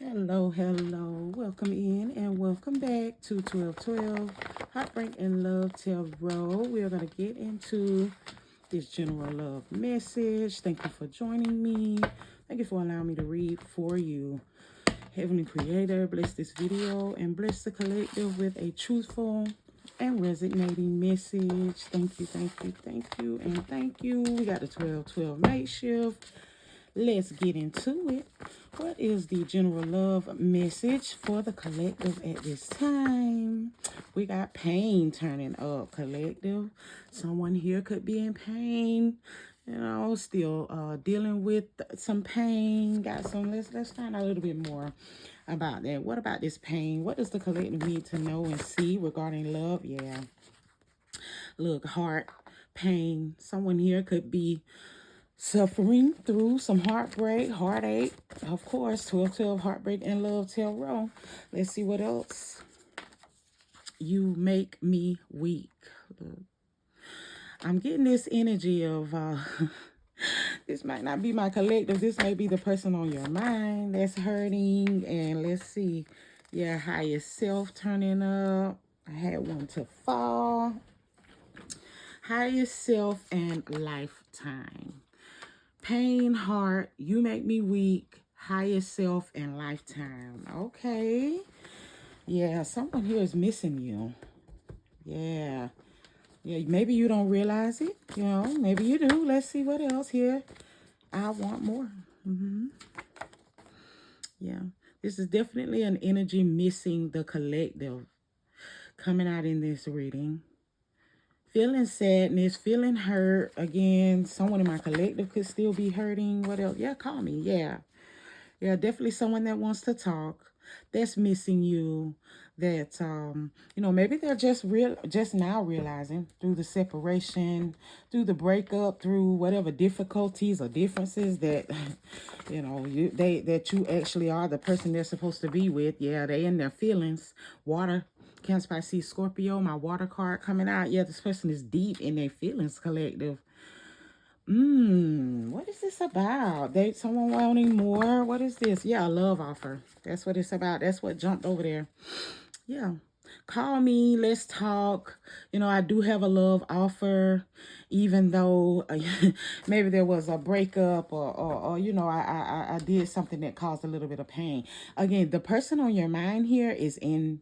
Hello, hello. Welcome in and welcome back to 1212 Heartbreak and Love Tarot. We are going to get into this general love message. Thank you for joining me. Thank you for allowing me to read for you. Heavenly Creator, bless this video and bless the collective with a truthful and resonating message. Thank you, thank you, thank you, and thank you. We got the 1212 night shift. Let's get into it. What is the general love message for the collective at this time? We got pain turning up, collective. Someone here could be in pain, still dealing with some pain. Got some, let's find out a little bit more about that. What about this pain? What does the collective need to know and see regarding love? Yeah. Look, heart, pain. Someone here could be suffering through some heartbreak, heartache. Of course, 1212 Heartbreak and Love Tarot. Let's see what else. You make me weak. Look, I'm getting this energy of, this might not be my collective. This may be the person on your mind that's hurting. And let's see. Yeah, higher self turning up. I had one to fall. Higher self and lifetime. Pain, heart, you make me weak, higher self, and lifetime. Okay. Yeah, someone here is missing you. Yeah. Yeah, maybe you don't realize it. Maybe you do. Let's see what else here. I want more. Yeah. This is definitely an energy missing the collective coming out in this reading. Feeling sadness, feeling hurt. Again, someone in my collective could still be hurting. What else? Yeah, call me. Yeah. Yeah, definitely someone that wants to talk, that's missing you, that, maybe they're just now realizing through the separation, through the breakup, through whatever difficulties or differences that, that you actually are the person they're supposed to be with. Yeah, they in their feelings. Water, Cancer, Pisces, Scorpio, my water card coming out. Yeah, this person is deep in their feelings, collective. What is this about? Someone wanting more? What is this? Yeah, a love offer. That's what it's about. That's what jumped over there. Yeah. Call me. Let's talk. I do have a love offer, even though maybe there was a breakup or I did something that caused a little bit of pain. Again, the person on your mind here is in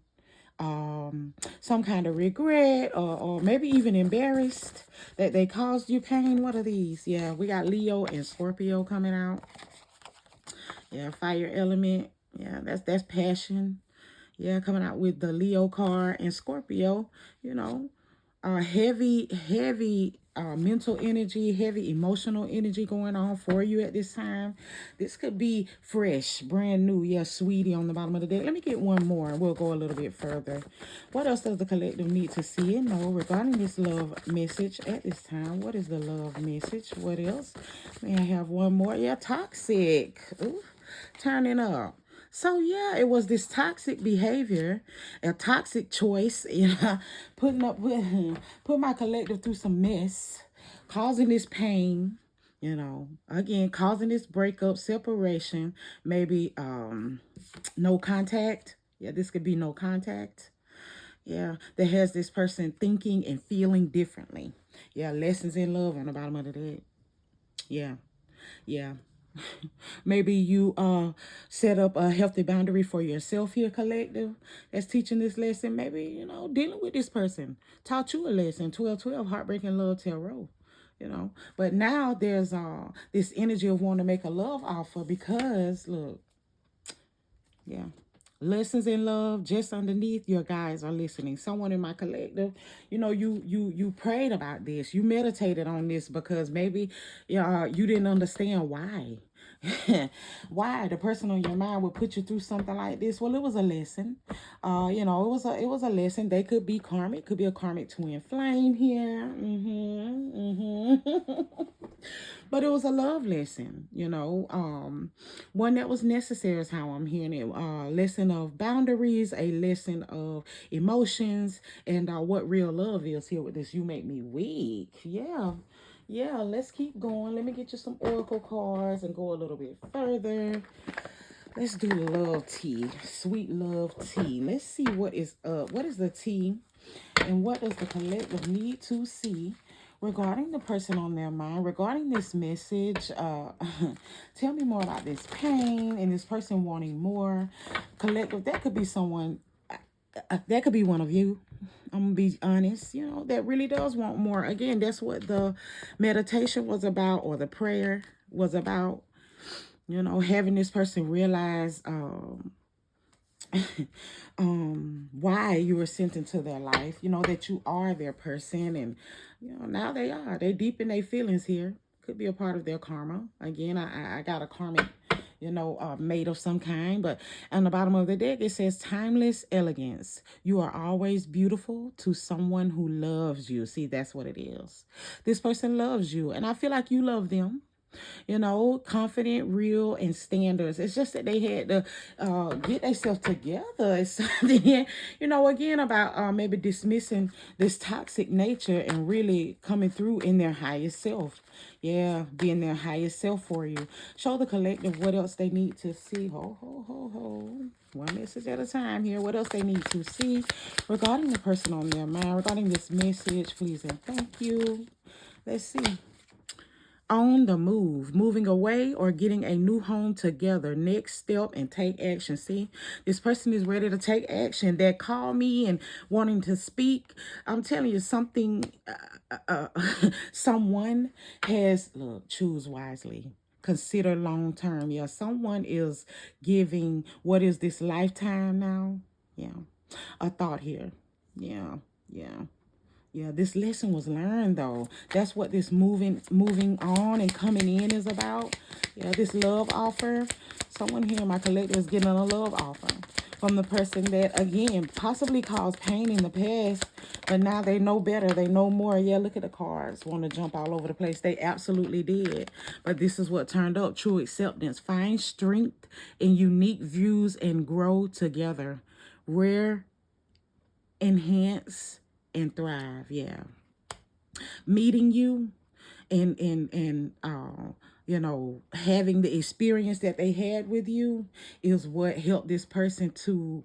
some kind of regret or maybe even embarrassed that they caused you pain. What are these? Yeah, we got Leo and Scorpio coming out. Yeah, fire element. Yeah, that's passion. Yeah, coming out with the Leo card and Scorpio, heavy mental energy, heavy emotional energy going on for you at this time. This could be fresh, brand new. Yeah, sweetie on the bottom of the deck. Let me get one more and we'll go a little bit further. What else does the collective need to see and know regarding this love message at this time? What is the love message? What else? May I have one more? Yeah, toxic. Ooh, turning up. So yeah, it was this toxic behavior, a toxic choice, putting up with, put my collective through some mess, causing this pain, again, causing this breakup, separation, maybe no contact. Yeah, this could be no contact. Yeah, that has this person thinking and feeling differently. Yeah, lessons in love on the bottom of the deck. Yeah, yeah. Maybe you set up a healthy boundary for yourself here, collective, that's teaching this lesson. Maybe, dealing with this person taught you a lesson. 1212 Heartbreaking Love Tarot. But now there's this energy of wanting to make a love offer because, look, yeah, lessons in love just underneath your guys are listening. Someone in my collective, you prayed about this, you meditated on this because maybe you didn't understand why. Why the person on your mind would put you through something like this. Well, it was a lesson. It was a lesson. They could be karmic, could be a karmic twin flame here. But it was a love lesson, one that was necessary is how I'm hearing it. Lesson of boundaries, a lesson of emotions, and what real love is here with this. You make me weak. Yeah, let's keep going. Let me get you some oracle cards and go a little bit further. Let's do love tea. Sweet love tea. Let's see what is up. What is the tea? And what does the collective need to see regarding the person on their mind, regarding this message? Tell me more about this pain and this person wanting more. Collective, that could be someone, that could be one of you. I'm gonna be honest, that really does want more. Again, that's what the meditation was about, or the prayer was about. Having this person realize why you were sent into their life, that you are their person. And now they deep in their feelings here. Could be a part of their karma. Again, I got a karmic made of some kind. But on the bottom of the deck, it says timeless elegance. You are always beautiful to someone who loves you. See, that's what it is. This person loves you, and I feel like you love them. Confident, real, and standards. It's just that they had to get themselves together. It's something, again, about maybe dismissing this toxic nature and really coming through in their highest self. Yeah, being their highest self for you. Show the collective what else they need to see. Ho, ho, ho, ho. One message at a time here. What else they need to see regarding the person on their mind, regarding this message, please and thank you. Let's see. On the move, moving away or getting a new home together. Next step and take action. See, this person is ready to take action. That call me and wanting to speak. I'm telling you something. Someone has, look, choose wisely. Consider long term. Yeah, someone is giving, what is this, lifetime now? Yeah, a thought here. Yeah, yeah. Yeah, this lesson was learned though. That's what this moving on and coming in is about. Yeah, this love offer. Someone here in my collective is getting a love offer from the person that, again, possibly caused pain in the past, but now they know better. They know more. Yeah, look at the cards. Want to jump all over the place. They absolutely did. But this is what turned up. True acceptance. Find strength in unique views and grow together. Rare, enhance, and thrive. Yeah, meeting you and having the experience that they had with you is what helped this person to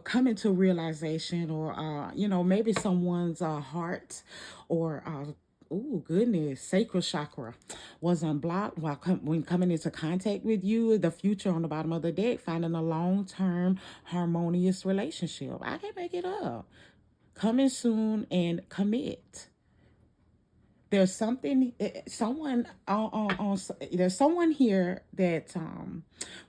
come into realization, or maybe someone's heart, or oh goodness, sacral chakra was unblocked when coming into contact with you. The future on the bottom of the deck, finding a long-term harmonious relationship. I can't make it up. Coming soon and commit. There's something, someone there's someone here that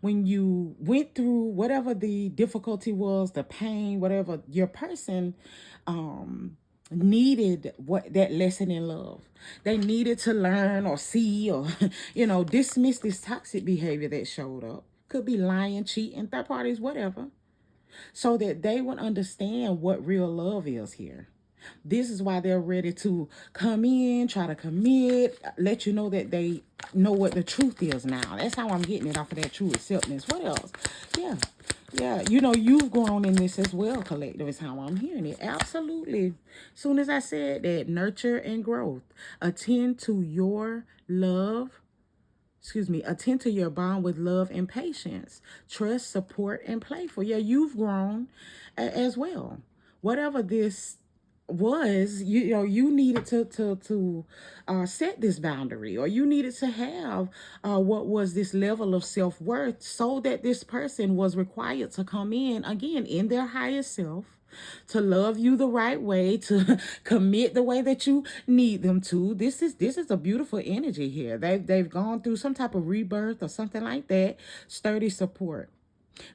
when you went through whatever the difficulty was, the pain, whatever, your person needed what that lesson in love. They needed to learn or see or dismiss this toxic behavior that showed up. Could be lying, cheating, third parties, whatever, so that they would understand what real love is here. This is why they're ready to come in, try to commit, let you know that they know what the truth is now. That's how I'm getting it off of that true acceptance. What else? Yeah. Yeah. You've grown in this as well, collective, is how I'm hearing it. Absolutely. Soon as I said that, nurture and growth. Attend to your love. Attend to your bond with love and patience. Trust, support, and playful. Yeah, you've grown as well. Whatever this was, you needed to set this boundary, or you needed to have what was this level of self-worth, so that this person was required to come in again in their highest self, to love you the right way, to commit the way that you need them to. This is a beautiful energy here. They've gone through some type of rebirth or something like that. Sturdy support.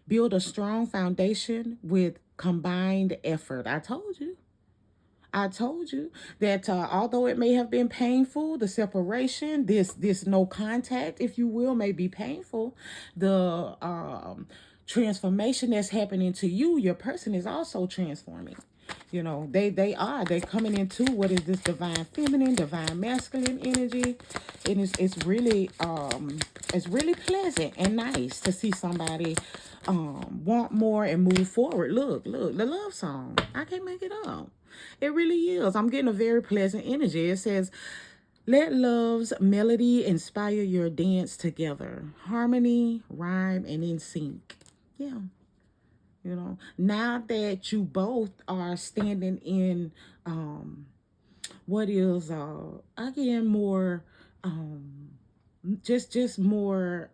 Build a strong foundation with combined effort. I told you that although it may have been painful, the separation, this no contact, if you will, may be painful. The transformation that's happening to you, your person is also transforming. They're coming into what is this divine feminine, divine masculine energy, and it's really pleasant and nice to see somebody want more and move forward. Look, the love song. I can't make it up. It really is. I'm getting a very pleasant energy. It says, Let love's melody inspire your dance together. Harmony, rhyme, and in sync. Yeah. Now that you both are standing in what is again more um just more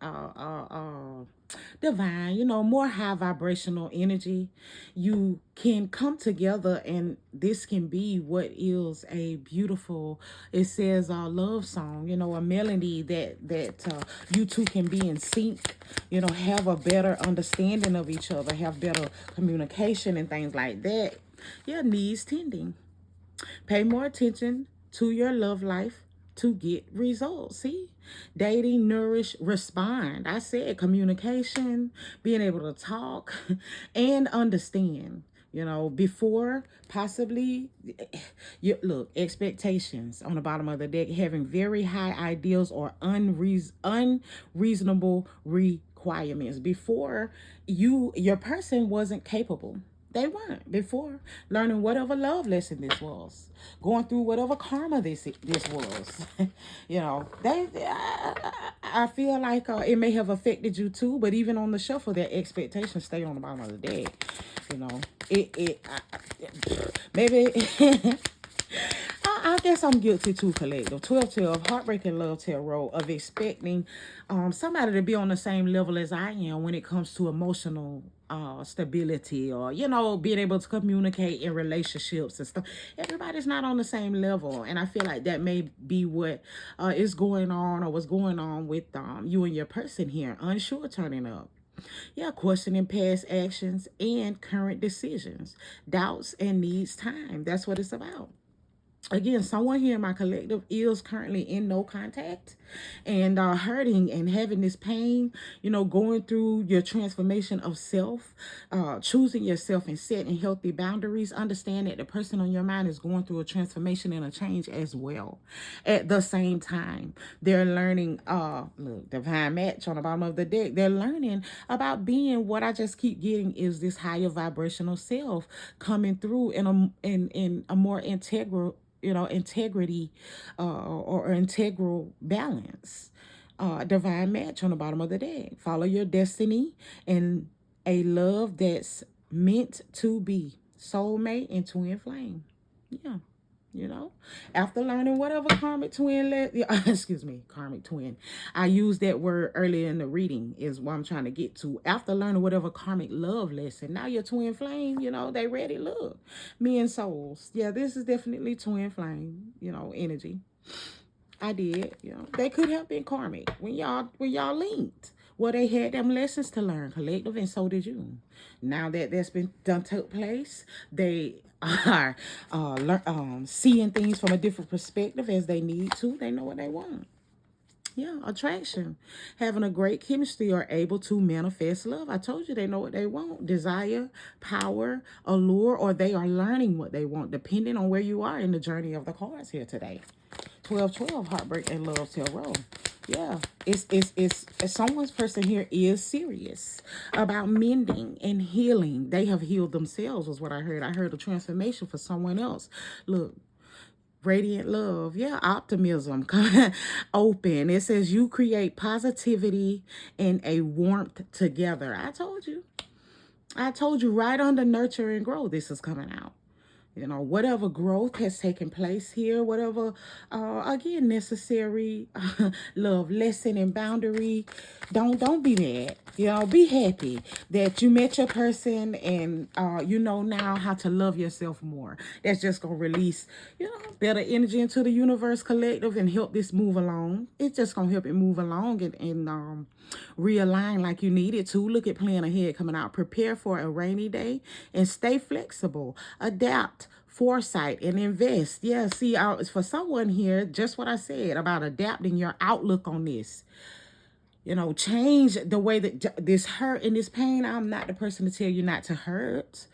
divine, more high vibrational energy, you can come together, and this can be what is a beautiful, it says love song, a melody that you two can be in sync, have a better understanding of each other, have better communication and things like that. Yeah, needs tending. Pay more attention to your love life to get results. See? Dating, nourish, respond. I said communication, being able to talk and understand. Before possibly, you look, expectations on the bottom of the deck, having very high ideals or unreasonable requirements. Before, your person wasn't capable. They weren't before learning whatever love lesson this was, going through whatever karma this was. I feel like it may have affected you too, but even on the shuffle, their expectations stay on the bottom of the deck. Maybe. I guess I'm guilty too, collective. 12-12, heartbreaking love tarot, of expecting somebody to be on the same level as I am when it comes to emotional stability, or, being able to communicate in relationships and stuff. Everybody's not on the same level. And I feel like that may be what is going on, or what's going on with you and your person here. Unsure turning up. Yeah, questioning past actions and current decisions. Doubts and needs time. That's what it's about. Again, someone here in my collective is currently in no contact and hurting and having this pain, going through your transformation of self, choosing yourself and setting healthy boundaries. Understand that the person on your mind is going through a transformation and a change as well. At the same time, they're learning, look, divine match on the bottom of the deck. They're learning about being, what I just keep getting is this higher vibrational self coming through in a more integral, integrity, or integral balance. Divine match on the bottom of the deck. Follow your destiny and a love that's meant to be. Soulmate and twin flame. Yeah. After learning whatever karmic twin karmic twin, I used that word earlier in the reading, is what I'm trying to get to. After learning whatever karmic love lesson, now your twin flame, they ready. Look, me and souls. Yeah, this is definitely twin flame, energy. I did, they could have been karmic when y'all linked. Well, they had them lessons to learn, collective, and so did you. Now that that's been done, took place, they are seeing things from a different perspective as they need to. They know what they want. Yeah, attraction. Having a great chemistry, or able to manifest love. I told you they know what they want. Desire, power, allure, or they are learning what they want, depending on where you are in the journey of the cards here today. 12-12, heartbreak and love tarot. Yeah, it's someone's person here is serious about mending and healing. They have healed themselves, was what I heard. I heard a transformation for someone else. Look, radiant love. Yeah, optimism. Open. It says you create positivity and a warmth together. I told you. Right under nurture and grow, this is coming out. Whatever growth has taken place here, whatever, again, necessary love lesson and boundary, don't be mad. Be happy that you met your person, and you know now how to love yourself more. That's just going to release, better energy into the universe, collective, and help this move along. It's just going to help it move along and realign like you need it to. Look at plan ahead coming out. Prepare for a rainy day and stay flexible. Adapt, foresight, and invest. Yeah, see, for someone here, just what I said about adapting your outlook on this. Change the way that this hurt and this pain. I'm not the person to tell you not to hurt.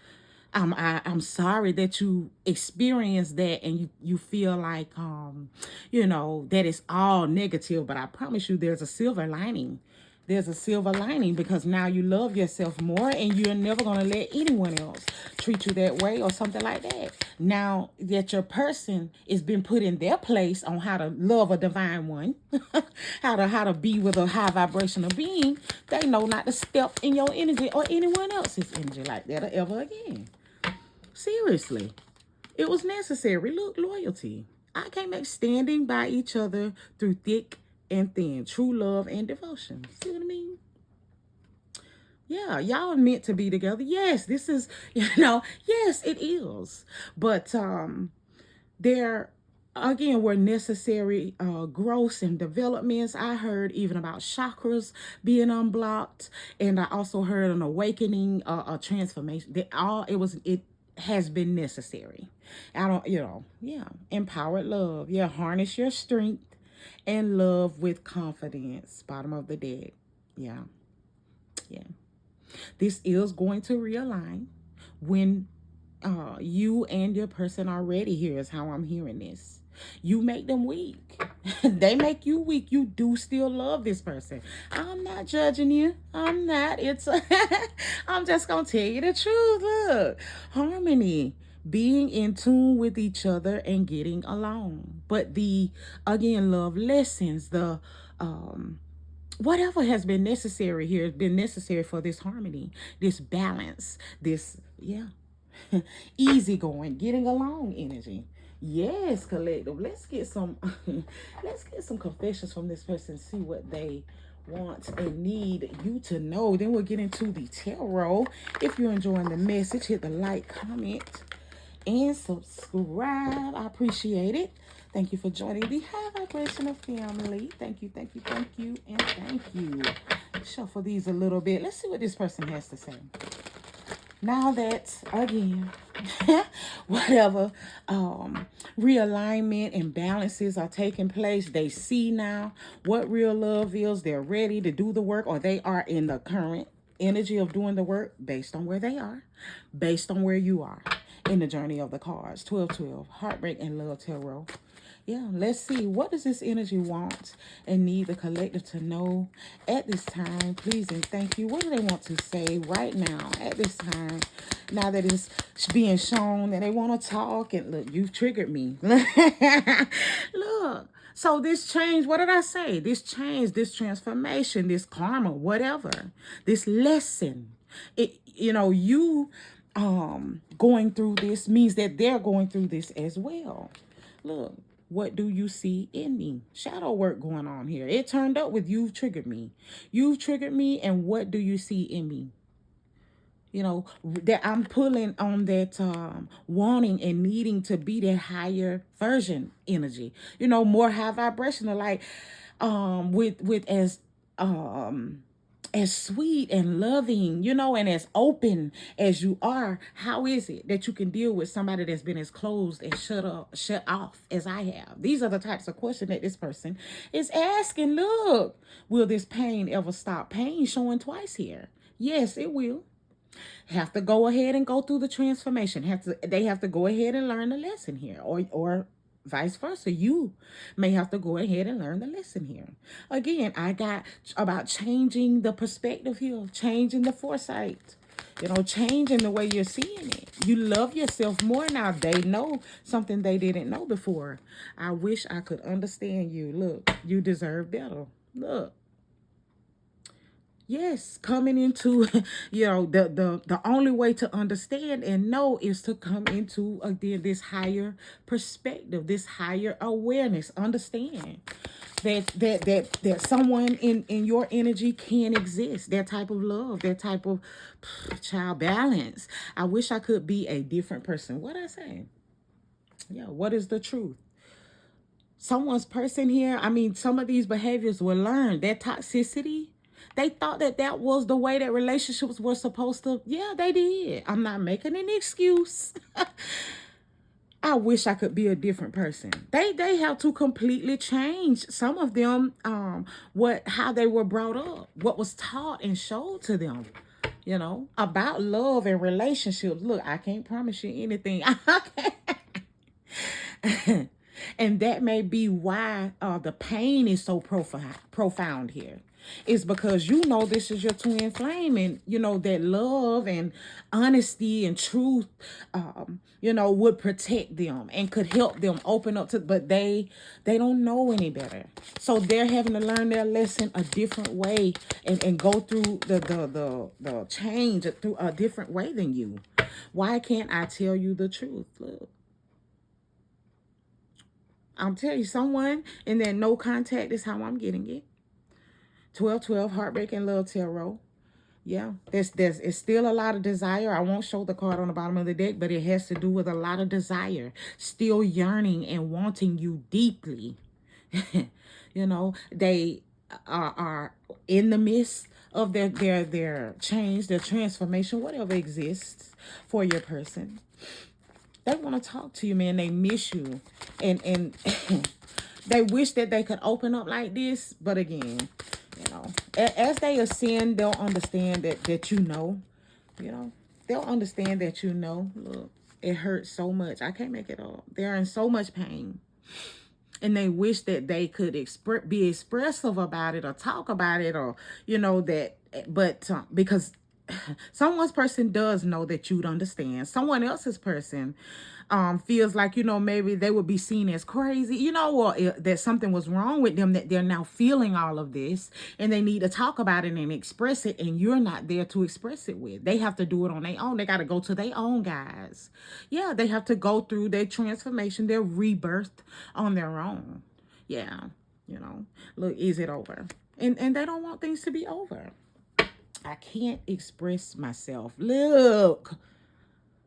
I'm sorry that you experienced that, and you feel like that it's all negative, but I promise you there's a silver lining. there's a silver lining, because now you love yourself more and you're never going to let anyone else treat you that way or something like that. Now that your person is been put in their place on how to love a divine one, how to be with a high vibrational being, they know not to step in your energy or anyone else's energy like that ever again. Seriously. It was necessary. Look, loyalty. I can't make standing by each other through thick and thin, true love and devotion. See what I mean? Yeah, y'all are meant to be together. Yes, this is, yes, it is. But there again were necessary growths and developments. I heard even about chakras being unblocked, and I also heard an awakening, a transformation. It has been necessary. I don't, yeah, empowered love. Yeah, harness your strength and love with confidence. Bottom of the deck. Yeah, yeah. This is going to realign when you and your person are ready. Here is how I'm hearing this. You make them weak. They make you weak. You do still love this person. I'm not judging you. I'm not. I'm just going to tell you the truth. Look, harmony, being in tune with each other and getting along. But again, love lessons, whatever has been necessary here has been necessary for this harmony, this balance, this, yeah, easygoing, getting along energy. Yes, collective. Let's get some let's get some confessions from this person, see what they want and need you to know. Then we'll get into the tarot. If you're enjoying the message, hit the like, comment, and subscribe. I appreciate it. Thank you for joining the High Vibrational family. Thank you, thank you, thank you, and thank you. Shuffle these a little bit. Let's see what this person has to say. Now that, again, whatever realignment and balances are taking place, they see now what real love is. They're ready to do the work, or they are in the current energy of doing the work based on where they are, based on where you are in the journey of the cards. 1212, Heartbreak and Love Tarot. Yeah, let's see. What does this energy want and need the collective to know at this time? Please and thank you. What do they want to say right now at this time? Now that it's being shown that they want to talk, and look, you've triggered me. Look. So this change, what did I say? This change, this transformation, this karma, whatever, this lesson, you going through this means that they're going through this as well. Look, what do you see in me? Shadow work going on here. It turned up with you've triggered me. You've triggered me, and what do you see in me? That I'm pulling on that wanting and needing to be that higher version energy. More high vibrational, like with as sweet and loving, and as open as you are. How is it that you can deal with somebody that's been as closed and shut off as I have? These are the types of questions that this person is asking. Look, will this pain ever stop? Pain showing twice here. Yes, it will. Have to go ahead and go through the transformation. They have to go ahead and learn the lesson here, or vice versa. You may have to go ahead and learn the lesson here. Again, I got about changing the perspective here, changing the foresight, changing the way you're seeing it. You love yourself more now. They know something they didn't know before. I wish I could understand you. Look, you deserve better. Look. Yes, coming into, the only way to understand and know is to come into, again, this higher perspective, this higher awareness. Understand that someone in your energy can exist. That type of love, that type of child balance. I wish I could be a different person. What I say? Yeah, what is the truth? Someone's person here, some of these behaviors were learned. That toxicity, they thought that was the way that relationships were supposed to. Yeah, they did. I'm not making an excuse. I wish I could be a different person. They have to completely change. Some of them, how they were brought up, what was taught and showed to them, about love and relationships. Look, I can't promise you anything. And that may be why the pain is so profound here. It's because you know this is your twin flame, and you know that love and honesty and truth, would protect them and could help them open up to. But they don't know any better, so they're having to learn their lesson a different way and go through the change through a different way than you. Why can't I tell you the truth? Look, I'm telling you, someone in that no contact is how I'm getting it. 1212 Heartbreak and Love Tarot. Yeah, there's it's still a lot of desire. I won't show the card on the bottom of the deck, but it has to do with a lot of desire, still yearning and wanting you deeply. They are in the midst of their change, their transformation, whatever exists for your person. They want to talk to you, man. They miss you, and they wish that they could open up like this, but again, as they ascend, they'll understand that they'll understand that look, it hurts so much. I can't make it up. They're in so much pain, and they wish that they could be expressive about it or talk about it, or but because someone's person does know that you'd understand. Someone else's person feels like, maybe they would be seen as crazy, or that something was wrong with them, that they're now feeling all of this and they need to talk about it and express it, and you're not there to express it with. They have to do it on their own. They got to go to their own guys. Yeah, they have to go through their transformation, their rebirth on their own. Yeah, look, is it over? And they don't want things to be over. I can't express myself. Look,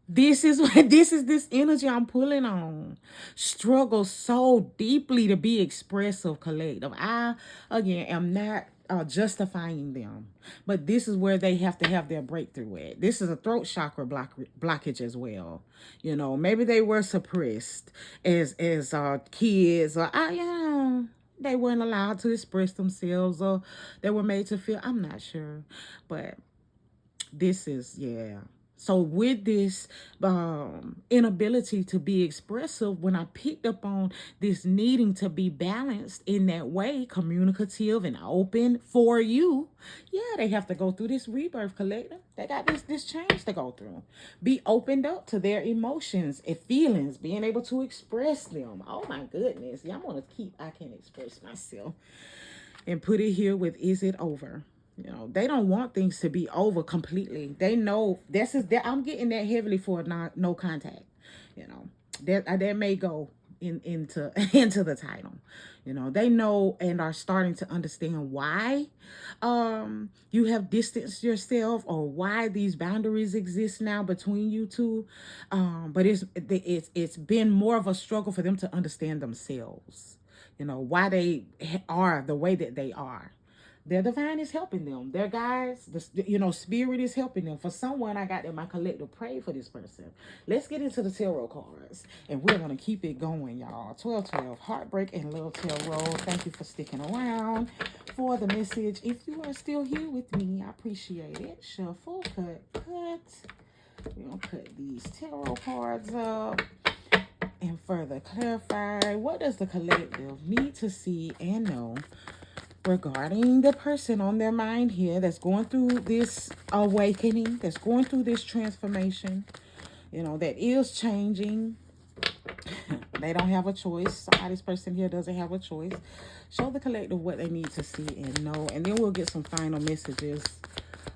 this is this energy I'm pulling on. Struggle so deeply to be expressive, collective. I, again, am not justifying them, but this is where they have to have their breakthrough at. This is a throat chakra blockage as well. Maybe they were suppressed as kids, or they weren't allowed to express themselves, or they were made to feel, I'm not sure. But this is, yeah. So with this inability to be expressive, when I picked up on this needing to be balanced in that way, communicative and open for you, yeah, they have to go through this rebirth, collective. They got this change to go through. Be opened up to their emotions and feelings, being able to express them. Oh my goodness. Yeah, I can't express myself. And put it here with, is it over? They don't want things to be over completely. They know I'm getting that heavily for no contact. That may go into into the title. They know and are starting to understand why you have distanced yourself, or why these boundaries exist now between you two. But it's been more of a struggle for them to understand themselves. Why they are the way that they are. Their divine is helping them. Their guides, spirit is helping them. For someone, I got in my collective pray for this person. Let's get into the tarot cards, and we're going to keep it going, y'all. 1212, Heartbreak and Love Tarot. Thank you for sticking around for the message. If you are still here with me, I appreciate it. Shuffle, cut. We're going to cut these tarot cards up and further clarify, what does the collective need to see and know regarding the person on their mind here that's going through this awakening, that's going through this transformation, that is changing. They don't have a choice. This person here doesn't have a choice. Show the collective what they need to see and know, and then we'll get some final messages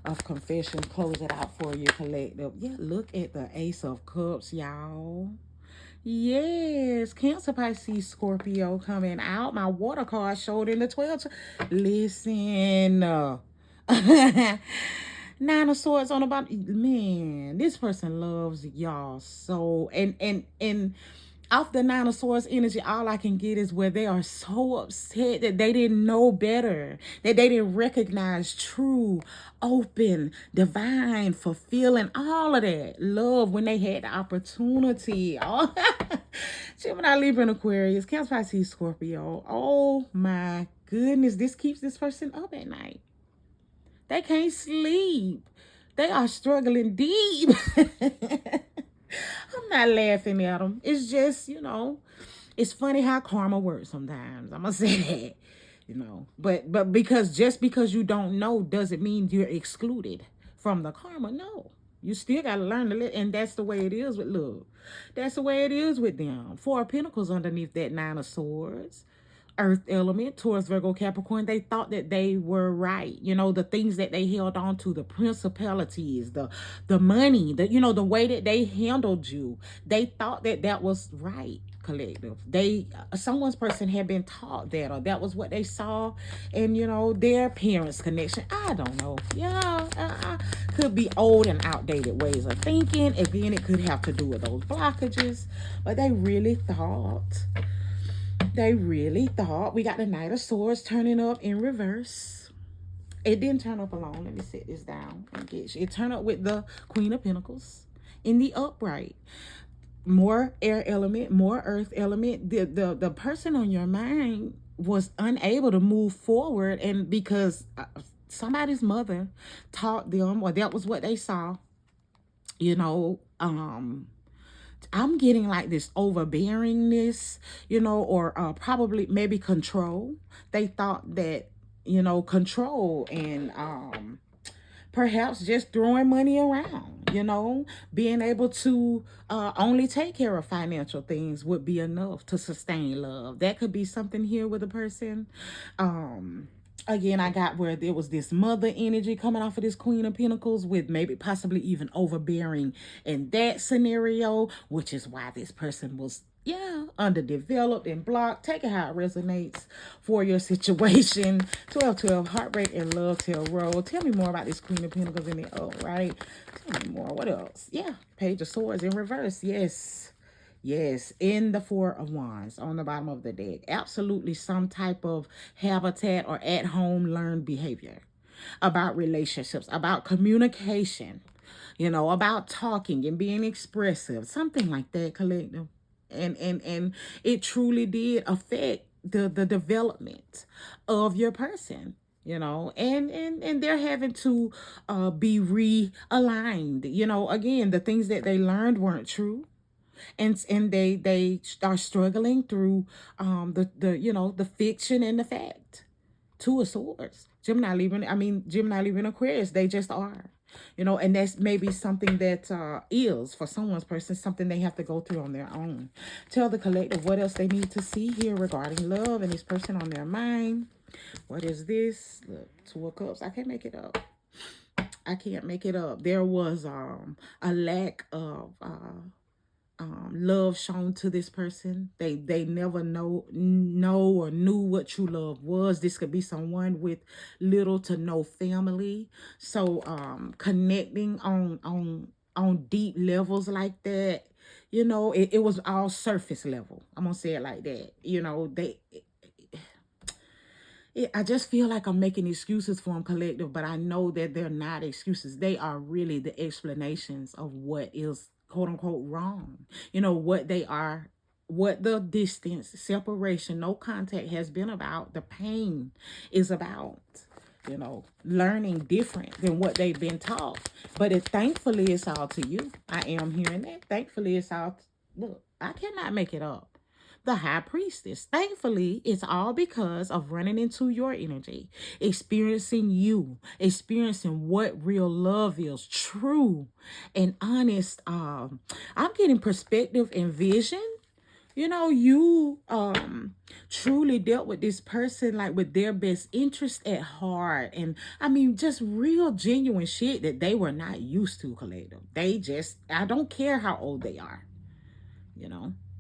of confession. Close it out for you, collective. Yeah, look at the Ace of Cups, y'all. Yes, Cancer, Pisces, Scorpio coming out. My water card showed in the 12. Listen. 9 of Swords on the bottom. Man, this person loves y'all so. And off the 9 of Swords energy, all I can get is where they are so upset that they didn't know better, that they didn't recognize true, open, divine, fulfilling, all of that love when they had the opportunity. Oh, Gemini, Libra, and Aquarius, Cancer, Pisces, Scorpio. Oh my goodness, this keeps this person up at night. They can't sleep. They are struggling deep. I'm not laughing at them. It's just, it's funny how karma works sometimes. I'm going to say that. But because just because you don't know doesn't mean you're excluded from the karma. No, you still got to learn to live, and that's the way it is with love. That's the way it is with them. Four of Pentacles underneath that Nine of Swords. Earth element, Taurus, Virgo, Capricorn, they thought that they were right. The things that they held on to, the principalities, the money, the way that they handled you, they thought that that was right. Collective, someone's person had been taught that, or that was what they saw, and their parents' connection. I don't know. Yeah, could be old and outdated ways of thinking. Again, it could have to do with those blockages, but they really thought. We got the Knight of Swords turning up in reverse. It didn't turn up alone. Let me set this down and get you. It turned up with the Queen of Pentacles in the upright. More air element, more earth element. The person on your mind was unable to move forward, and because somebody's mother taught them, or that was what they saw. I'm getting like this overbearingness, or probably maybe control. They thought that, control and perhaps just throwing money around, being able to only take care of financial things would be enough to sustain love. That could be something here with a person. Again, I got where there was this mother energy coming off of this Queen of Pentacles, with maybe possibly even overbearing in that scenario, which is why this person was, underdeveloped and blocked. Take it how it resonates for your situation. 1212, Heartbreak and Love Tarot. Tell me more about this Queen of Pentacles in the right? Tell me more. What else? Yeah, Page of Swords in reverse. Yes, in the Four of Wands on the bottom of the deck. Absolutely some type of habitat or at-home learned behavior about relationships, about communication, about talking and being expressive, something like that, collective. And it truly did affect the development of your person. And they're having to be realigned. Again, the things that they learned weren't true, and they are struggling through the fiction and the fact. Two of Swords, Gemini, Libra, Aquarius. They just are, and that's maybe something that is for someone's person something they have to go through on their own. Tell the collective what else they need to see here regarding love and this person on their mind. What is this? Look, Two of Cups. I can't make it up. There was a lack of love shown to this person. They never know or knew what true love was. This could be someone with little to no family, so connecting on deep levels like that, it was all surface level. I'm gonna say it like that. I just feel like I'm making excuses for them, collective, but I know that they're not excuses. They are really the explanations of what is quote unquote wrong. What they are, what the distance, separation, no contact has been about. The pain is about, learning different than what they've been taught. But thankfully, it's all to you. I am hearing that. Thankfully, it's all, look, I cannot make it up. The High Priestess. Thankfully, it's all because of running into your energy, experiencing what real love is, true and honest. I'm getting perspective and vision. You truly dealt with this person like with their best interest at heart, and just real genuine shit that they were not used to, collective. I don't care how old they are,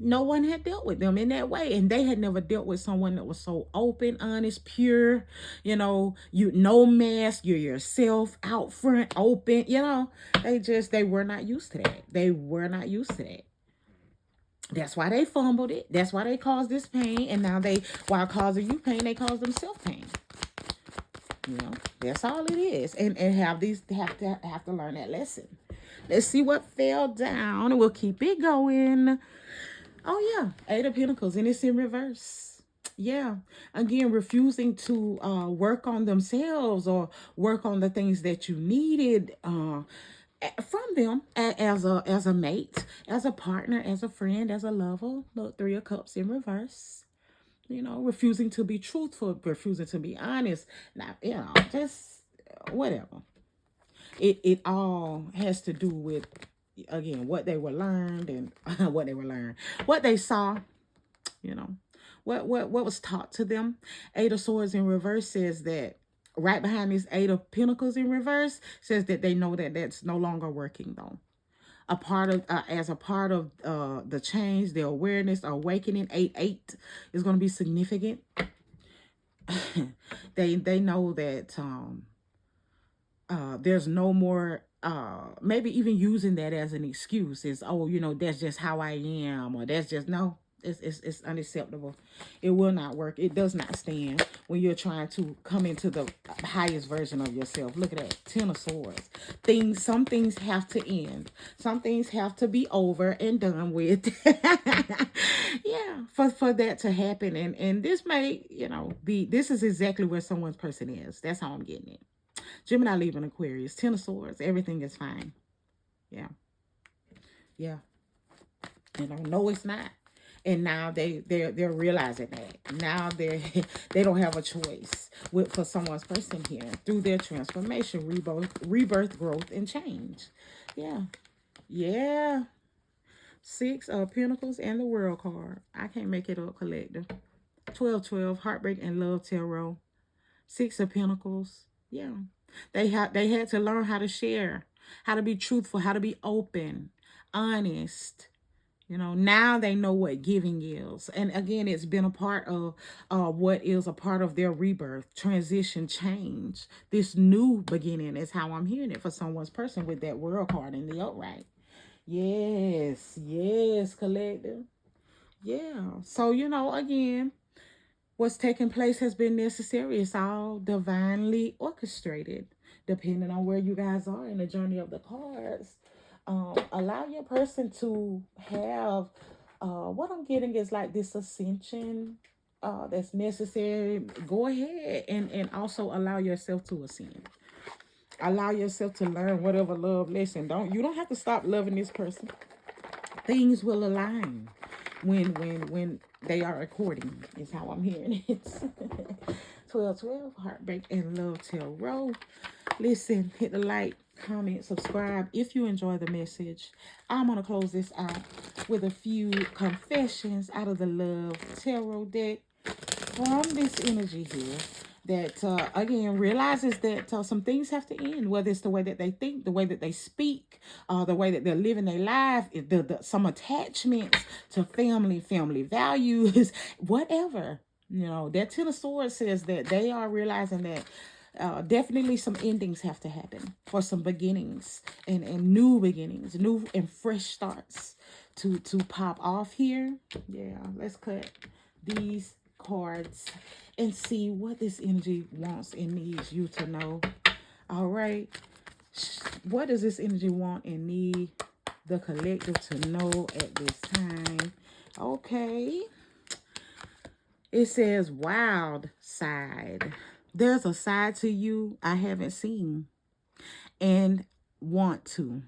no one had dealt with them in that way, and they had never dealt with someone that was so open, honest, pure, you no mask, you're yourself, out front, open. They were not used to that. That's why they fumbled it. That's why they caused this pain, and now while causing you pain, they cause themselves pain. That's all it is, and have to learn that lesson. Let's see what fell down, and we'll keep it going. Oh, yeah. Eight of Pentacles, and it's in reverse. Yeah. Again, refusing to work on themselves or work on the things that you needed from them as a mate, as a partner, as a friend, as a lover. Look, Three of Cups in reverse. You know, refusing to be truthful, refusing to be honest. Now, you know, just whatever. It all has to do with, again, what they were learned and what they saw, you know, what was taught to them. Eight of Swords in reverse says that right behind this Eight of Pentacles in reverse says that they know that that's no longer working though. A part of as a part of the change, the awareness, awakening. 8-8 is going to be significant. They know that there's no more maybe even using that as an excuse is, oh, you know, that's just how I am, or that's just, no, it's unacceptable. It will not work. It does not stand when you're trying to come into the highest version of yourself. Look at that, 10 of Swords. Some things have to end. Some things have to be over and done with. Yeah, for that to happen. And this may, you know, this is exactly where someone's person is. That's how I'm getting it. Gemini, Libra, and Aquarius, 10 of Swords. Everything is fine. Yeah. Yeah. You know, no, it's not. And now they're realizing that. Now they don't have a choice for someone's person here through their transformation, rebirth, growth, and change. Yeah. Yeah. 6 of Pentacles and the World card. I can't make it up, collective. 12-12, Heartbreak and Love Tarot. 6 of Pentacles. Yeah. They had to learn how to share, how to be truthful, how to be open, honest. You know, now they know what giving is. And again, it's been a part of what is a part of their rebirth, transition, change. This new beginning is how I'm hearing it for someone's person with that World card in the upright. Yes, yes, collective. Yeah. So, you know, again, what's taking place has been necessary. It's all divinely orchestrated, depending on where you guys are in the journey of the cards. Allow your person to have, what I'm getting is like this ascension that's necessary. Go ahead and also allow yourself to ascend. Allow yourself to learn whatever love lesson. You don't have to stop loving this person. Things will align when they are according, is how I'm hearing it. 12-12, Heartbreak and Love Tarot. Listen, hit the like, comment, subscribe if you enjoy the message. I'm going to close this out with a few confessions out of the Love Tarot deck from this energy here. That, again, realizes that some things have to end, whether it's the way that they think, the way that they speak, the way that they're living their life, some attachments to family values, whatever. You know, that 10 of Swords says that they are realizing that definitely some endings have to happen for some beginnings and new beginnings, new and fresh starts to pop off here. Yeah, let's cut these cards and see what this energy wants and needs you to know. All right. What does this energy want and need the collective to know at this time? Okay. It says wild side. There's a side to you I haven't seen and want to.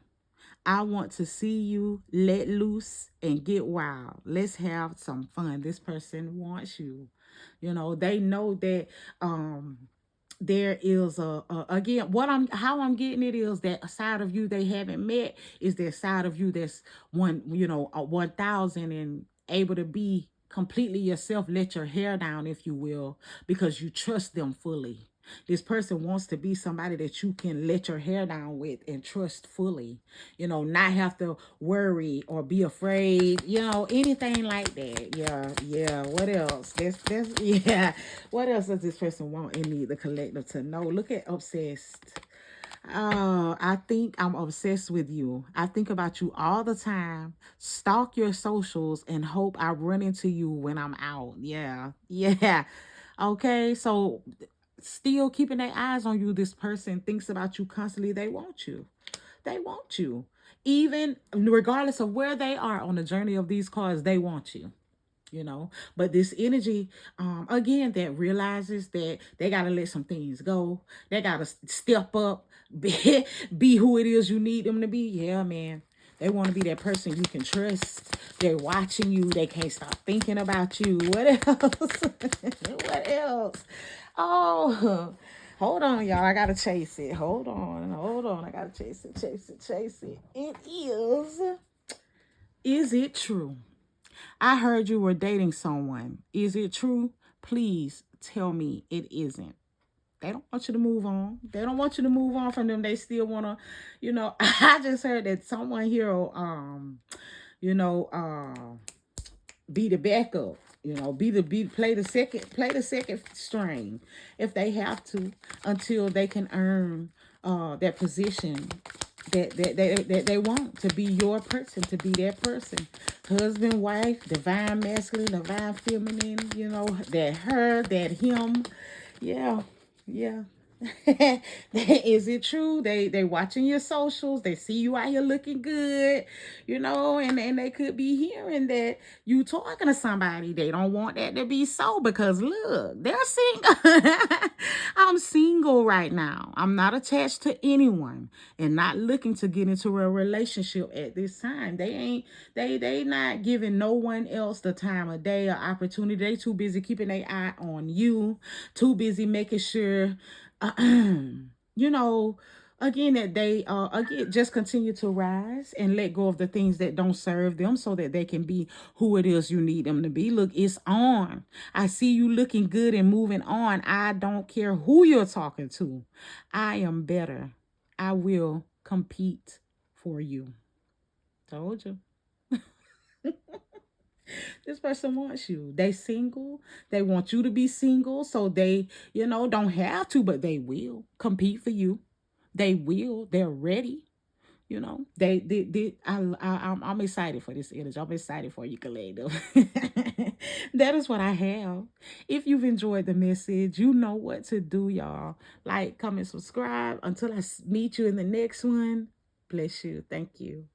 I want to see you let loose and get wild. Let's have some fun. This person wants you. You know, they know that there is again, how I'm getting it is that a side of you they haven't met is their side of you that's 1,000 and able to be completely yourself, let your hair down, if you will, because you trust them fully. This person wants to be somebody that you can let your hair down with and trust fully, you know, not have to worry or be afraid, you know, anything like that. Yeah. What else? Yeah. What else does this person want and need the collective to know? Look at obsessed. Oh, I think I'm obsessed with you. I think about you all the time. Stalk your socials and hope I run into you when I'm out. Yeah. Okay, so still keeping their eyes on you. This person thinks about you constantly. They want you. Even regardless of where they are on the journey of these cards, they want you. You know, but this energy, again, that realizes that they got to let some things go. They got to step up, be who it is you need them to be. Yeah, man. They want to be that person you can trust. They're watching you. They can't stop thinking about you. What else? What else? Oh, hold on, y'all. I gotta chase it. Hold on, hold on. I gotta chase it, chase it, chase it. It is. Is it true? I heard you were dating someone. Is it true? Please tell me it isn't. They don't want you to move on. They don't want you to move on from them. They still want to, I just heard that someone here will, you know, be the backup. Play the second string if they have to, until they can earn that position that they want to be your person, to be that person. Husband, wife, divine masculine, divine feminine, that her, that him. Yeah, yeah. Is it true? They watching your socials. They see you out here looking good, and they could be hearing that you talking to somebody. They don't want that to be so, because look, they're single. I'm single right now. I'm not attached to anyone and not looking to get into a relationship at this time. They not giving no one else the time of day or opportunity. They too busy keeping their eye on you, too busy making sure again, that they again just continue to rise and let go of the things that don't serve them, so that they can be who it is you need them to be. Look, it's on. I see you looking good and moving on. I don't care who you're talking to. I am better. I will compete for you. Told you. This person wants you. They single. They want you to be single, so they, don't have to, but they will compete for you. They will. They're ready. I'm excited for this energy. I'm excited for you, Collective. That is what I have. If you've enjoyed the message, you know what to do, y'all. Like, comment, subscribe. Until I meet you in the next one. Bless you. Thank you.